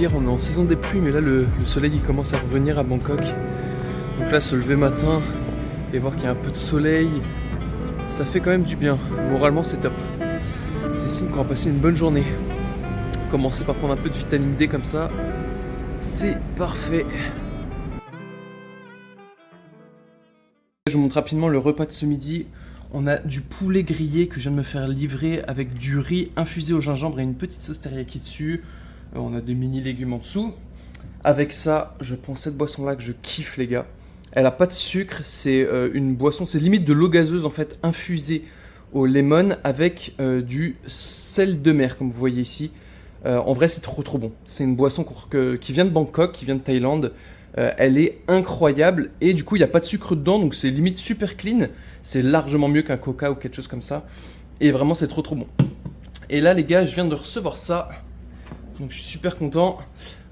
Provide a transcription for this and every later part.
dire, on est en saison des pluies, mais là le soleil il commence à revenir à Bangkok. Donc là, se lever matin et voir qu'il y a un peu de soleil, ça fait quand même du bien. Moralement, c'est top. C'est signe qu'on va passer une bonne journée. Commencer par prendre un peu de vitamine D comme ça, c'est parfait. Je vous montre rapidement le repas de ce midi. On a du poulet grillé que je viens de me faire livrer avec du riz infusé au gingembre et une petite sauce teriyaki dessus. On a des mini légumes en dessous. Avec ça, je prends cette boisson-là que je kiffe, les gars. Elle a pas de sucre, c'est une boisson, c'est limite de l'eau gazeuse en fait, infusée au lemon avec du sel de mer, comme vous voyez ici. En vrai, c'est trop bon. C'est une boisson qui vient de Bangkok, qui vient de Thaïlande. Elle est incroyable et du coup, il n'y a pas de sucre dedans, donc c'est limite super clean. C'est largement mieux qu'un coca ou quelque chose comme ça. Et vraiment, c'est trop bon. Et là, les gars, je viens de recevoir ça. Donc, je suis super content.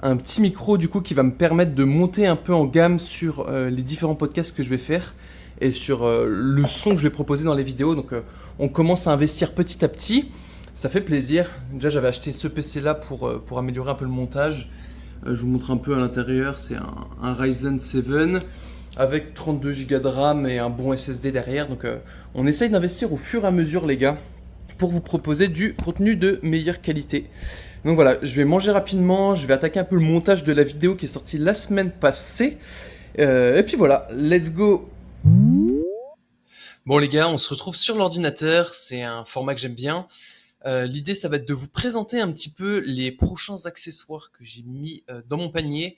Un petit micro, du coup, qui va me permettre de monter un peu en gamme sur les différents podcasts que je vais faire et sur le son que je vais proposer dans les vidéos. Donc, on commence à investir petit à petit. Ça fait plaisir. Déjà, j'avais acheté ce PC-là pour améliorer un peu le montage. Je vous montre un peu à l'intérieur. C'est un Ryzen 7 avec 32 Go de RAM et un bon SSD derrière. Donc, on essaye d'investir au fur et à mesure, les gars, pour vous proposer du contenu de meilleure qualité. Donc voilà, je vais manger rapidement, je vais attaquer un peu le montage de la vidéo qui est sortie la semaine passée. Et puis voilà, let's go. Bon les gars, on se retrouve sur l'ordinateur, c'est un format que j'aime bien. L'idée, ça va être de vous présenter un petit peu les prochains accessoires que j'ai mis dans mon panier.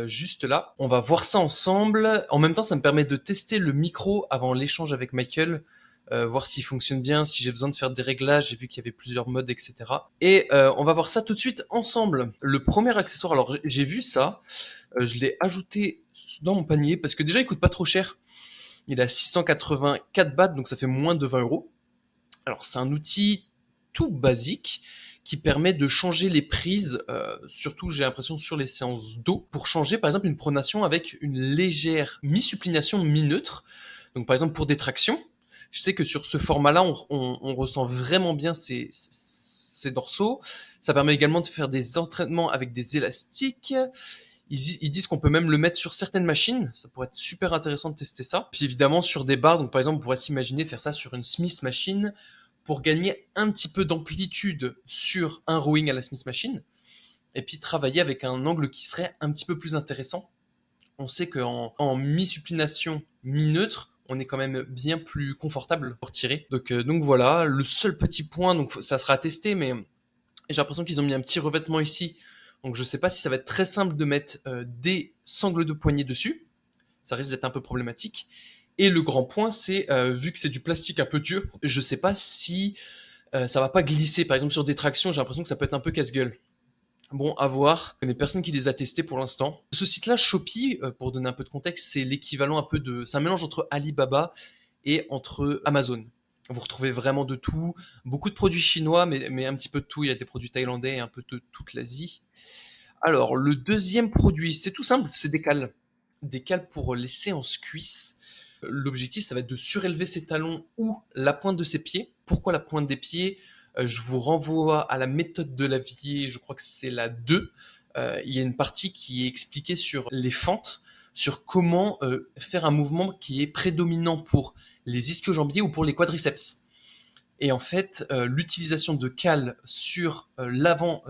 Juste là, on va voir ça ensemble. En même temps, ça me permet de tester le micro avant l'échange avec Michael. Voir s'il fonctionne bien, si j'ai besoin de faire des réglages, j'ai vu qu'il y avait plusieurs modes, etc. Et on va voir ça tout de suite ensemble. Le premier accessoire, alors j'ai vu ça, je l'ai ajouté dans mon panier parce que déjà il coûte pas trop cher. Il est à 684 bahts, donc ça fait moins de 20 euros. Alors c'est un outil tout basique qui permet de changer les prises, surtout j'ai l'impression sur les séances d'eau, pour changer par exemple une pronation avec une légère mi-supination, mi-neutre. Donc par exemple pour des tractions, je sais que sur ce format-là, on ressent vraiment bien ces dorsaux. Ça permet également de faire des entraînements avec des élastiques. Ils disent qu'on peut même le mettre sur certaines machines. Ça pourrait être super intéressant de tester ça. Puis évidemment sur des barres, donc par exemple, on pourrait s'imaginer faire ça sur une Smith Machine pour gagner un petit peu d'amplitude sur un rowing à la Smith Machine. Et puis travailler avec un angle qui serait un petit peu plus intéressant. On sait qu'en mi-supination, mi-neutre, on est quand même bien plus confortable pour tirer. Donc voilà, le seul petit point, donc ça sera à tester, mais j'ai l'impression qu'ils ont mis un petit revêtement ici. Donc je sais pas si ça va être très simple de mettre des sangles de poignée dessus. Ça risque d'être un peu problématique. Et le grand point, c'est vu que c'est du plastique un peu dur, je sais pas si ça va pas glisser. Par exemple sur des tractions, j'ai l'impression que ça peut être un peu casse-gueule. Bon, à voir. Il n'y a personne qui les a testés pour l'instant. Ce site-là, Shopee, pour donner un peu de contexte, c'est l'équivalent un peu de... C'est un mélange entre Alibaba et entre Amazon. Vous retrouvez vraiment de tout. Beaucoup de produits chinois, mais un petit peu de tout. Il y a des produits thaïlandais et un peu de toute l'Asie. Alors, le deuxième produit, c'est tout simple, c'est des cales. Des cales pour les séances cuisses. L'objectif, ça va être de surélever ses talons ou la pointe de ses pieds. Pourquoi la pointe des pieds ? Je vous renvoie à la méthode de Lavier, je crois que c'est la 2. Il y a une partie qui est expliquée sur les fentes, sur comment faire un mouvement qui est prédominant pour les ischio-jambiers ou pour les quadriceps. Et en fait, l'utilisation de cales sur l'avant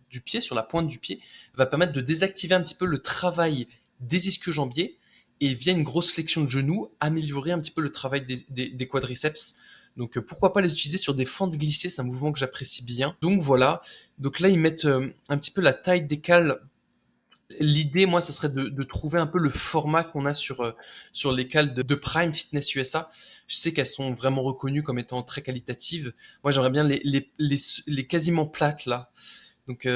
du pied, sur la pointe du pied, va permettre de désactiver un petit peu le travail des ischio-jambiers et via une grosse flexion de genou, améliorer un petit peu le travail des quadriceps. Donc pourquoi pas les utiliser sur des fentes glissées, c'est un mouvement que j'apprécie bien. Donc voilà, donc là ils mettent un petit peu la taille des cales. L'idée, moi, ça serait de trouver un peu le format qu'on a sur les cales de Prime Fitness USA. Je sais qu'elles sont vraiment reconnues comme étant très qualitatives. Moi, j'aimerais bien les quasiment plates là. Donc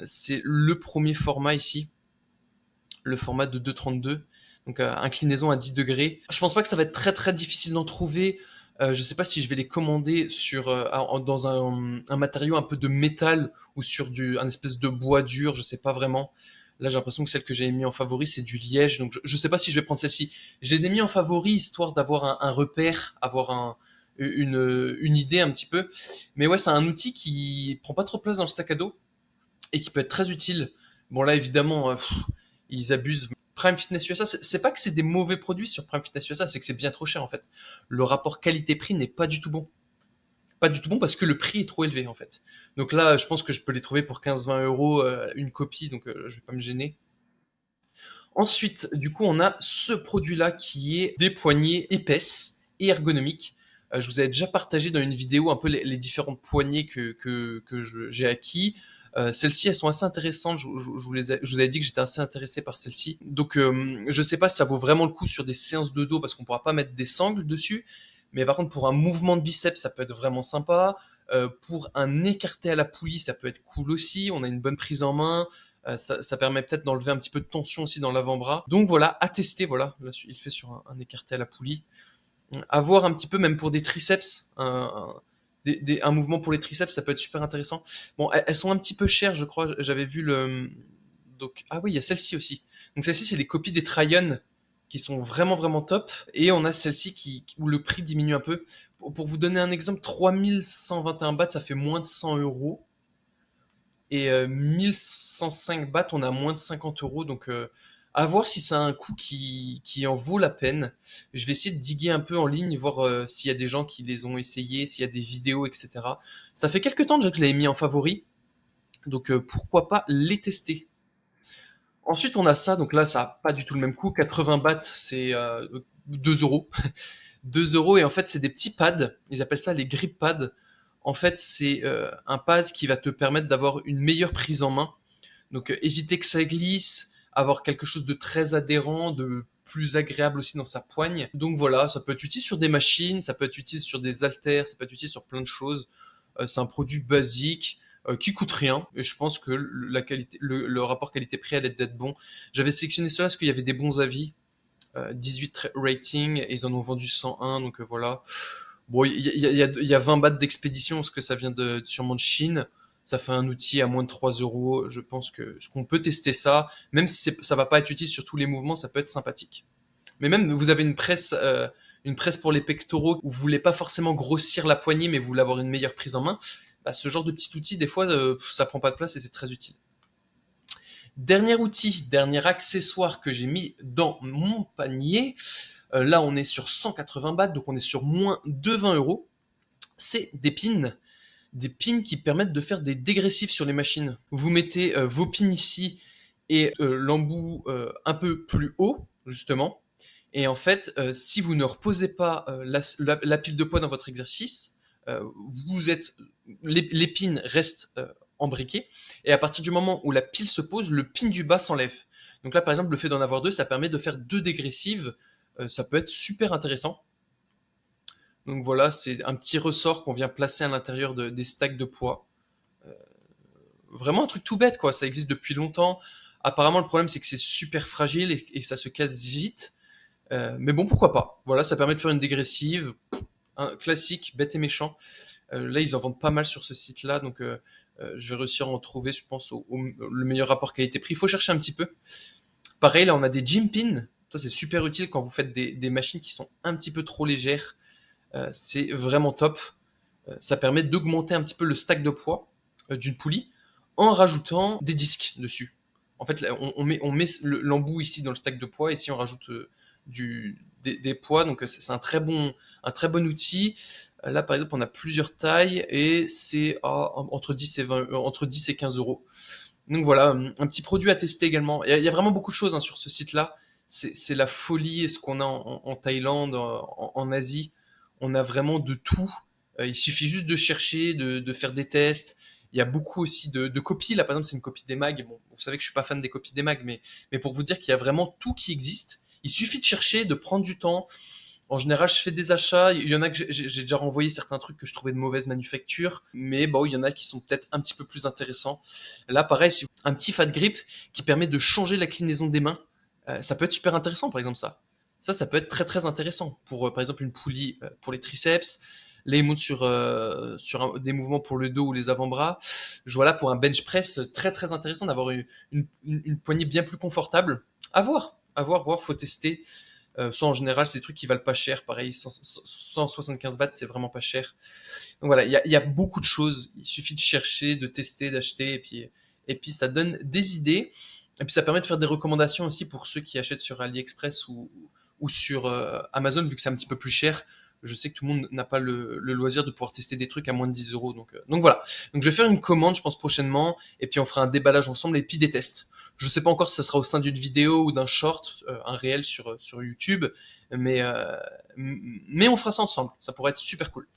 c'est le premier format ici, le format de 2,32. Donc inclinaison à 10 degrés. Je pense pas que ça va être très très difficile d'en trouver. Je sais pas si je vais les commander dans un matériau un peu de métal ou sur un espèce de bois dur, je sais pas vraiment. Là, j'ai l'impression que celle que j'avais mis en favori, c'est du liège, donc je sais pas si je vais prendre celle-ci. Je les ai mis en favori histoire d'avoir un repère, avoir une idée un petit peu. Mais ouais, c'est un outil qui prend pas trop de place dans le sac à dos et qui peut être très utile Bon là évidemment, ils abusent. Prime Fitness USA, c'est pas que c'est des mauvais produits sur Prime Fitness USA, c'est que c'est bien trop cher en fait. Le rapport qualité-prix n'est pas du tout bon. Pas du tout bon parce que le prix est trop élevé en fait. Donc là, je pense que je peux les trouver pour 15-20 € une copie, donc je vais pas me gêner. Ensuite, du coup, on a ce produit-là qui est des poignées épaisses et ergonomiques. Je vous avais déjà partagé dans une vidéo un peu les différentes poignées que j'ai acquis. Celles-ci, elles sont assez intéressantes. Je vous avais dit que j'étais assez intéressé par celles-ci. Donc, je sais pas si ça vaut vraiment le coup sur des séances de dos parce qu'on pourra pas mettre des sangles dessus. Mais par contre, pour un mouvement de biceps, ça peut être vraiment sympa. Pour un écarté à la poulie, ça peut être cool aussi. On a une bonne prise en main. Ça permet peut-être d'enlever un petit peu de tension aussi dans l'avant-bras. Donc voilà, à tester, voilà. Là, il fait sur un écarté à la poulie. À voir un petit peu, même pour des triceps, un mouvement pour les triceps, ça peut être super intéressant. Bon, elles sont un petit peu chères, je crois. J'avais vu le. Donc, ah oui, il y a celle-ci aussi. Donc celle-ci, c'est les copies des Tryon qui sont vraiment vraiment top. Et on a celle-ci où le prix diminue un peu. Pour vous donner un exemple, 3121 bahts, ça fait moins de 100 €. Et 1105 bahts, on a moins de 50 €. Donc, à voir si ça a un coût qui en vaut la peine. Je vais essayer de diguer un peu en ligne, voir s'il y a des gens qui les ont essayés, s'il y a des vidéos, etc. Ça fait quelques temps déjà que je l'avais mis en favori. Donc, pourquoi pas les tester. Ensuite, on a ça. Donc là, ça n'a pas du tout le même coût. 80 bahts, c'est 2 €. 2 € et en fait, c'est des petits pads. Ils appellent ça les grip pads. En fait, c'est un pad qui va te permettre d'avoir une meilleure prise en main. Donc, éviter que ça glisse, avoir quelque chose de très adhérent, de plus agréable aussi dans sa poigne. Donc voilà, ça peut être utile sur des machines, ça peut être utile sur des haltères, ça peut être utile sur plein de choses. C'est un produit basique qui coûte rien et je pense que la qualité, le rapport qualité-prix allait d'être bon. J'avais sélectionné cela parce qu'il y avait des bons avis, 18 rating et ils en ont vendu 101, donc voilà. Bon, il y a 20 bahts d'expédition parce que ça vient sûrement de Chine. Ça fait un outil à moins de 3 €. Je pense qu'on peut tester ça. Même si ça va pas être utile sur tous les mouvements, ça peut être sympathique. Mais même, vous avez une presse pour les pectoraux où vous voulez pas forcément grossir la poignée, mais vous voulez avoir une meilleure prise en main. Bah, ce genre de petit outil, des fois, ça prend pas de place et c'est très utile. Dernier outil, dernier accessoire que j'ai mis dans mon panier. Là, on est sur 180 bahts, donc on est sur moins de 20 €. C'est des pins. Des pins qui permettent de faire des dégressifs sur les machines. Vous mettez vos pins ici et l'embout un peu plus haut, justement. Et en fait, si vous ne reposez pas la pile de poids dans votre exercice, vous êtes, les pins restent embriqués. Et à partir du moment où la pile se pose, le pin du bas s'enlève. Donc là, par exemple, le fait d'en avoir deux, ça permet de faire deux dégressives. Ça peut être super intéressant. Donc voilà, c'est un petit ressort qu'on vient placer à l'intérieur des stacks de poids. Vraiment un truc tout bête, quoi. Ça existe depuis longtemps. Apparemment, le problème, c'est que c'est super fragile et ça se casse vite. Mais bon, pourquoi pas. Voilà, ça permet de faire une dégressive. Un classique, bête et méchant. Là, ils en vendent pas mal sur ce site-là. Donc, je vais réussir à en trouver, je pense, le meilleur rapport qualité-prix. Il faut chercher un petit peu. Pareil, là, on a des gym pins. Ça, c'est super utile quand vous faites des machines qui sont un petit peu trop légères. C'est vraiment top. Ça permet d'augmenter un petit peu le stack de poids d'une poulie en rajoutant des disques dessus. En fait, là, on met l'embout ici dans le stack de poids et ici on rajoute des poids. Donc c'est un très bon outil. Là, par exemple, on a plusieurs tailles et c'est entre 10 et 15 €. Donc voilà, un petit produit à tester également. Il y a vraiment beaucoup de choses sur ce site-là. C'est la folie ce qu'on a en Thaïlande, en Asie. On a vraiment de tout. Il suffit juste de chercher, de faire des tests. Il y a beaucoup aussi de copies. Là, par exemple, c'est une copie des mags. Bon, vous savez que je suis pas fan des copies des mags, mais pour vous dire qu'il y a vraiment tout qui existe. Il suffit de chercher, de prendre du temps. En général, je fais des achats. Il y en a que j'ai déjà renvoyé certains trucs que je trouvais de mauvaise manufacture, mais bon, il y en a qui sont peut-être un petit peu plus intéressants. Là, pareil, un petit fat grip qui permet de changer la des mains. Ça peut être super intéressant, par exemple, ça. Ça peut être très très intéressant pour, par exemple, une poulie pour les triceps, les montes sur des mouvements pour le dos ou les avant-bras. Je vois là pour un bench press très très intéressant d'avoir une poignée bien plus confortable. À voir, faut tester. Ça, en général, c'est des trucs qui valent pas cher. Pareil, 175 bahts, c'est vraiment pas cher. Donc voilà, il y a beaucoup de choses. Il suffit de chercher, de tester, d'acheter, et puis ça donne des idées, et puis ça permet de faire des recommandations aussi pour ceux qui achètent sur AliExpress ou sur Amazon, vu que c'est un petit peu plus cher. Je sais que tout le monde n'a pas le loisir de pouvoir tester des trucs à moins de 10 euros. Donc voilà. Donc je vais faire une commande, je pense, prochainement. Et puis on fera un déballage ensemble et puis des tests. Je ne sais pas encore si ça sera au sein d'une vidéo ou d'un short, un réel sur YouTube. Mais on fera ça ensemble. Ça pourrait être super cool.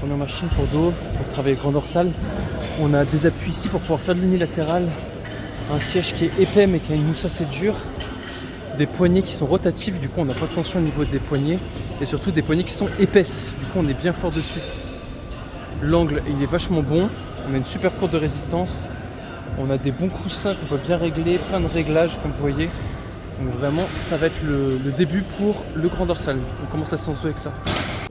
On est en machine pour dos, pour travailler le grand dorsal. On a des appuis ici pour pouvoir faire de l'unilatéral. Un siège qui est épais mais qui a une mousse assez dure. Des poignées qui sont rotatives, du coup on n'a pas de tension au niveau des poignets. Et surtout des poignées qui sont épaisses, du coup on est bien fort dessus. L'angle il est vachement bon, on a une super courbe de résistance. On a des bons coussins qu'on peut bien régler, plein de réglages comme vous voyez. Donc vraiment ça va être le début pour le grand dorsal. On commence la séance 2 avec ça.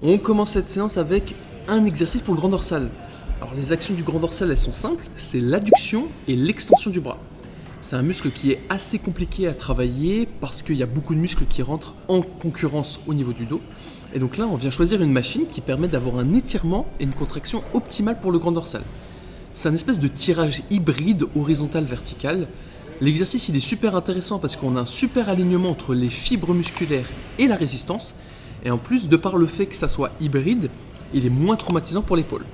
On commence cette séance avec un exercice pour le grand dorsal. Alors les actions du grand dorsal elles sont simples, c'est l'adduction et l'extension du bras. C'est un muscle qui est assez compliqué à travailler parce qu'il y a beaucoup de muscles qui rentrent en concurrence au niveau du dos. Et donc là on vient choisir une machine qui permet d'avoir un étirement et une contraction optimale pour le grand dorsal. C'est un espèce de tirage hybride horizontal-vertical. L'exercice il est super intéressant parce qu'on a un super alignement entre les fibres musculaires et la résistance. Et en plus, de par le fait que ça soit hybride, il est moins traumatisant pour l'épaule.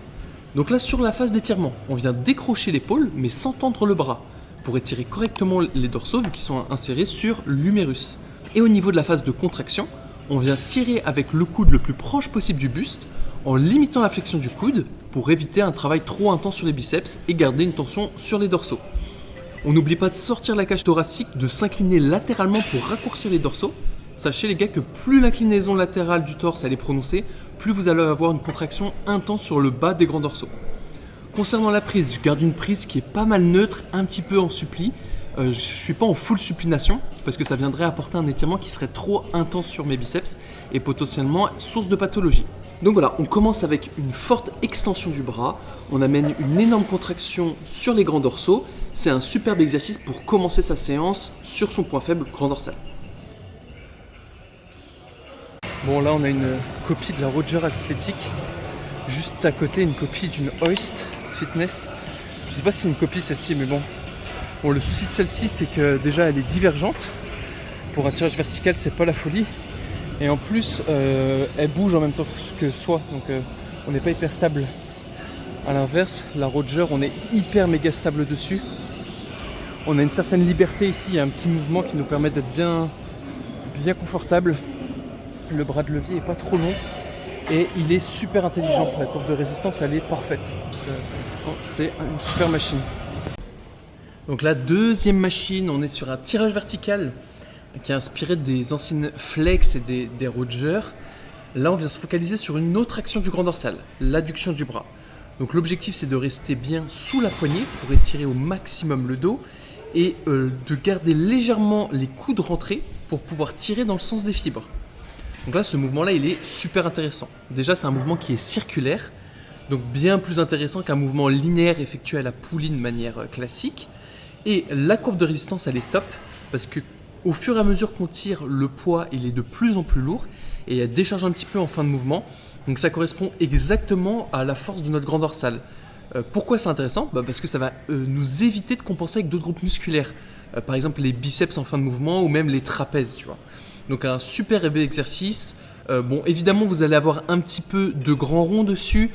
Donc là, sur la phase d'étirement, on vient décrocher l'épaule, mais sans tendre le bras, pour étirer correctement les dorsaux, vu qu'ils sont insérés sur l'humérus. Et au niveau de la phase de contraction, on vient tirer avec le coude le plus proche possible du buste, en limitant la flexion du coude, pour éviter un travail trop intense sur les biceps et garder une tension sur les dorsaux. On n'oublie pas de sortir la cage thoracique, de s'incliner latéralement pour raccourcir les dorsaux. Sachez les gars que plus l'inclinaison latérale du torse elle est prononcée, plus vous allez avoir une contraction intense sur le bas des grands dorsaux. Concernant la prise, je garde une prise qui est pas mal neutre, un petit peu en suppli. Je ne suis pas en full supination parce que ça viendrait apporter un étirement qui serait trop intense sur mes biceps et potentiellement source de pathologie. Donc voilà, on commence avec une forte extension du bras, on amène une énorme contraction sur les grands dorsaux. C'est un superbe exercice pour commencer sa séance sur son point faible grand dorsal. Bon là on a une copie de la Roger Athletic, juste à côté une copie d'une Hoist Fitness. Je sais pas si c'est une copie celle-ci mais bon. Bon le souci de celle-ci c'est que déjà elle est divergente. Pour un tirage vertical c'est pas la folie. Et en plus elle bouge en même temps que soi, donc on n'est pas hyper stable. A l'inverse, la Roger on est hyper méga stable dessus. On a une certaine liberté ici, il y a un petit mouvement qui nous permet d'être bien confortable. Le bras de levier est pas trop long et il est super intelligent. La courbe de résistance elle est parfaite. C'est une super machine. Donc la deuxième machine, on est sur un tirage vertical qui est inspiré des anciennes Flex et des Roger. Là on vient se focaliser sur une autre action du grand dorsal, l'adduction du bras. Donc l'objectif c'est de rester bien sous la poignée pour étirer au maximum le dos et de garder légèrement les coudes rentrés pour pouvoir tirer dans le sens des fibres. Donc là, ce mouvement-là, il est super intéressant. Déjà, c'est un mouvement qui est circulaire, donc bien plus intéressant qu'un mouvement linéaire effectué à la poulie de manière classique. Et la courbe de résistance, elle est top, parce que au fur et à mesure qu'on tire, le poids, il est de plus en plus lourd, et elle décharge un petit peu en fin de mouvement. Donc ça correspond exactement à la force de notre grand dorsal. Pourquoi c'est intéressant ? Parce que ça va nous éviter de compenser avec d'autres groupes musculaires. Par exemple, les biceps en fin de mouvement, ou même les trapèzes, tu vois. Donc un super exercice. Bon, évidemment, vous allez avoir un petit peu de grand rond dessus.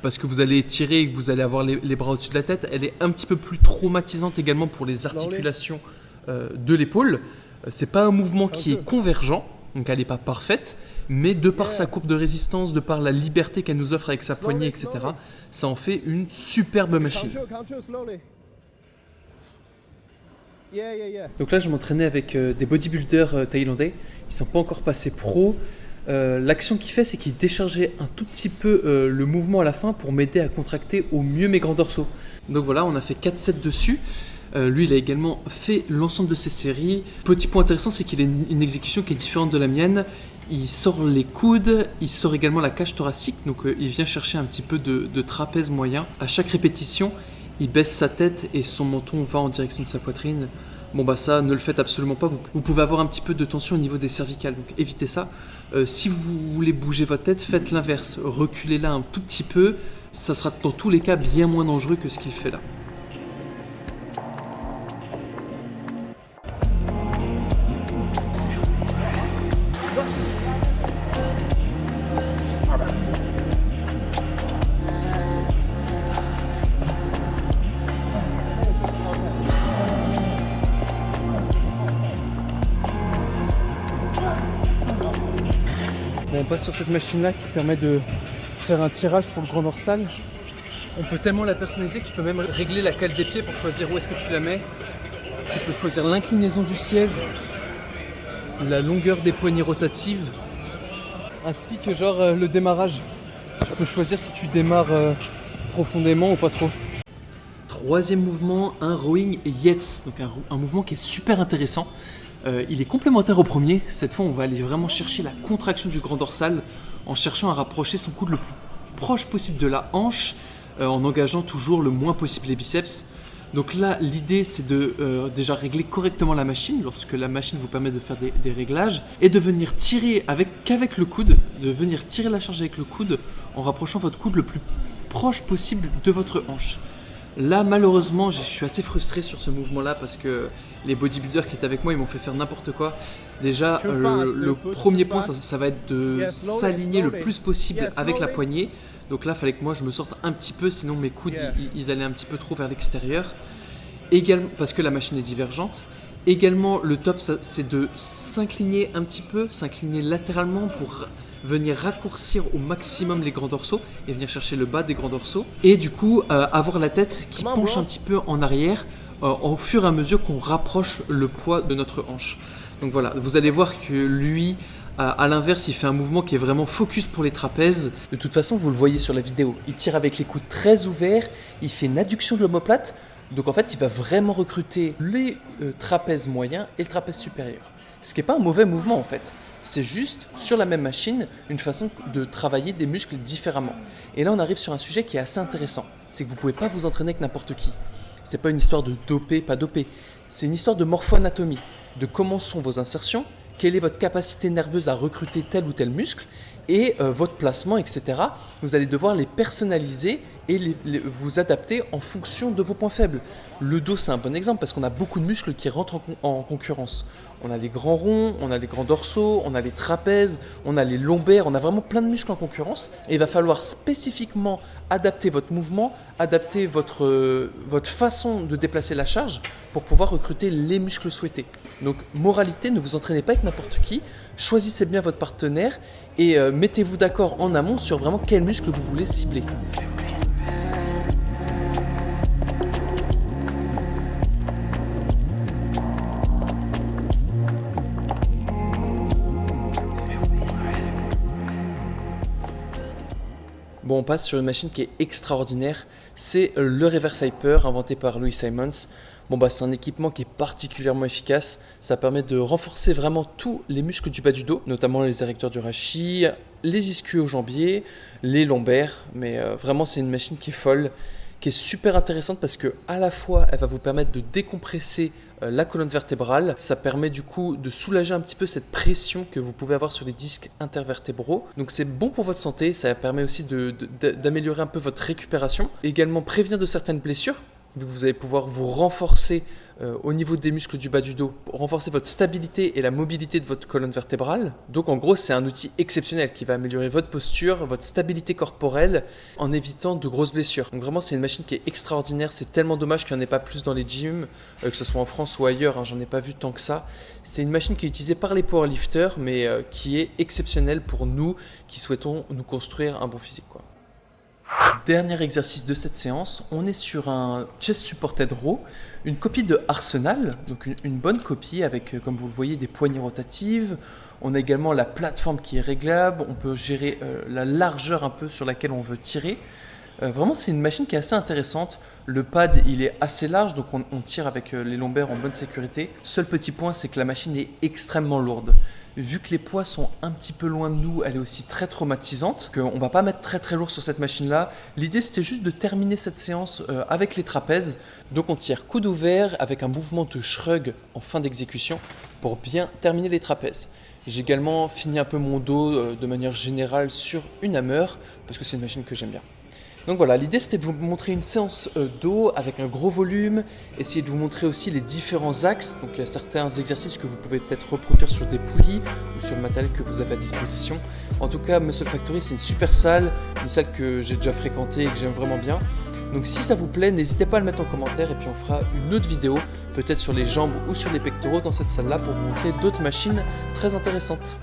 parce que vous allez étirer et que vous allez avoir les bras au-dessus de la tête. Elle est un petit peu plus traumatisante également pour les articulations de l'épaule. C'est pas un mouvement qui est convergent, donc elle n'est pas parfaite, mais de par sa courbe de résistance, de par la liberté qu'elle nous offre avec sa poignée, etc., ça en fait une superbe machine. Donc là, je m'entraînais avec des bodybuilders thaïlandais. Ils ne sont pas encore passés pro. L'action qu'il fait, c'est qu'il déchargeait un tout petit peu le mouvement à la fin pour m'aider à contracter au mieux mes grands dorsaux. Donc voilà, on a fait 4 sets dessus. Lui, il a également fait l'ensemble de ses séries. Petit point intéressant, c'est qu'il a une exécution qui est différente de la mienne. Il sort les coudes, il sort également la cage thoracique. Donc il vient chercher un petit peu de trapèze moyen. À chaque répétition, il baisse sa tête et son menton va en direction de sa poitrine. Bon bah ça, ne le faites absolument pas. Vous pouvez avoir un petit peu de tension au niveau des cervicales, donc évitez ça. Si vous voulez bouger votre tête, faites l'inverse. Reculez-la un tout petit peu. Ça sera dans tous les cas bien moins dangereux que ce qu'il fait là. Bon, on passe sur cette machine là qui permet de faire un tirage pour le grand dorsal. On peut tellement la personnaliser que tu peux même régler la cale des pieds pour choisir où est-ce que tu la mets. Tu peux choisir l'inclinaison du siège, la longueur des poignées rotatives, ainsi que genre le démarrage. Tu peux choisir si tu démarres profondément ou pas trop. Troisième mouvement, un rowing Yates, donc un mouvement qui est super intéressant. Il est complémentaire au premier. Cette fois, on va aller vraiment chercher la contraction du grand dorsal en cherchant à rapprocher son coude le plus proche possible de la hanche, en engageant toujours le moins possible les biceps. Donc là, l'idée, c'est de déjà régler correctement la machine, lorsque la machine vous permet de faire des réglages, et de venir tirer qu'avec le coude, de venir tirer la charge avec le coude en rapprochant votre coude le plus proche possible de votre hanche. Là, malheureusement, je suis assez frustré sur ce mouvement-là parce que les bodybuilders qui étaient avec moi, ils m'ont fait faire n'importe quoi. Déjà, le premier point, ça va être de s'aligner le plus possible avec la poignée. Donc là, il fallait que moi, je me sorte un petit peu, sinon mes coudes, ils allaient un petit peu trop vers l'extérieur. Également, parce que la machine est divergente. Également, le top, c'est de s'incliner un petit peu, s'incliner latéralement pour venir raccourcir au maximum les grands dorsaux et venir chercher le bas des grands dorsaux. Et du coup, avoir la tête qui penche un petit peu en arrière au fur et à mesure qu'on rapproche le poids de notre hanche. Donc voilà, vous allez voir que lui, à l'inverse, il fait un mouvement qui est vraiment focus pour les trapèzes. De toute façon, vous le voyez sur la vidéo, il tire avec les coudes très ouverts, il fait une adduction de l'omoplate. Donc en fait, il va vraiment recruter les trapèzes moyens et le trapèze supérieur. Ce qui n'est pas un mauvais mouvement en fait. C'est juste, sur la même machine, une façon de travailler des muscles différemment. Et là, on arrive sur un sujet qui est assez intéressant. C'est que vous ne pouvez pas vous entraîner avec n'importe qui. C'est pas une histoire de doper, pas doper. C'est une histoire de morpho-anatomie, de comment sont vos insertions, quelle est votre capacité nerveuse à recruter tel ou tel muscle, et votre placement, etc. Vous allez devoir les personnaliser et vous adapter en fonction de vos points faibles. Le dos, c'est un bon exemple parce qu'on a beaucoup de muscles qui rentrent en concurrence. On a les grands ronds, on a les grands dorsaux, on a les trapèzes, on a les lombaires, on a vraiment plein de muscles en concurrence. Et il va falloir spécifiquement adapter votre mouvement, adapter votre façon de déplacer la charge pour pouvoir recruter les muscles souhaités. Donc, moralité, ne vous entraînez pas avec n'importe qui, choisissez bien votre partenaire et mettez-vous d'accord en amont sur vraiment quel muscle vous voulez cibler. Bon, on passe sur une machine qui est extraordinaire, c'est le Reverse Hyper inventé par Louis Simmons. Bon, bah, c'est un équipement qui est particulièrement efficace, ça permet de renforcer vraiment tous les muscles du bas du dos, notamment les érecteurs du rachis, les ischio-jambiers, les lombaires, mais vraiment c'est une machine qui est folle, qui est super intéressante parce que à la fois elle va vous permettre de décompresser la colonne vertébrale, ça permet du coup de soulager un petit peu cette pression que vous pouvez avoir sur les disques intervertébraux, donc c'est bon pour votre santé, ça permet aussi d'améliorer un peu votre récupération, également prévenir de certaines blessures. vu que vous allez pouvoir vous renforcer au niveau des muscles du bas du dos, pour renforcer votre stabilité et la mobilité de votre colonne vertébrale. Donc en gros, c'est un outil exceptionnel qui va améliorer votre posture, votre stabilité corporelle en évitant de grosses blessures. Donc vraiment, c'est une machine qui est extraordinaire. C'est tellement dommage qu'il n'y en ait pas plus dans les gyms, que ce soit en France ou ailleurs, hein, j'en ai pas vu tant que ça. C'est une machine qui est utilisée par les powerlifters, mais qui est exceptionnelle pour nous qui souhaitons nous construire un bon physique, quoi. Dernier exercice de cette séance, on est sur un chest supported row, une copie de Arsenal, donc une bonne copie avec, comme vous le voyez, des poignées rotatives. On a également la plateforme qui est réglable, on peut gérer la largeur un peu sur laquelle on veut tirer. Vraiment, c'est une machine qui est assez intéressante. Le pad, il est assez large, donc on tire avec les lombaires en bonne sécurité. Seul petit point, c'est que la machine est extrêmement lourde. Vu que les poids sont un petit peu loin de nous, elle est aussi très traumatisante, qu'on ne va pas mettre très lourd sur cette machine-là. L'idée, c'était juste de terminer cette séance avec les trapèzes. Donc on tire coude ouvert avec un mouvement de shrug en fin d'exécution pour bien terminer les trapèzes. J'ai également fini un peu mon dos de manière générale sur une hammer, parce que c'est une machine que j'aime bien. Donc voilà, l'idée c'était de vous montrer une séance dos avec un gros volume, essayer de vous montrer aussi les différents axes. Donc il y a certains exercices que vous pouvez peut-être reproduire sur des poulies ou sur le matériel que vous avez à disposition. En tout cas, Muscle Factory, c'est une super salle, une salle que j'ai déjà fréquentée et que j'aime vraiment bien. Donc si ça vous plaît, n'hésitez pas à le mettre en commentaire et puis on fera une autre vidéo, peut-être sur les jambes ou sur les pectoraux dans cette salle-là pour vous montrer d'autres machines très intéressantes.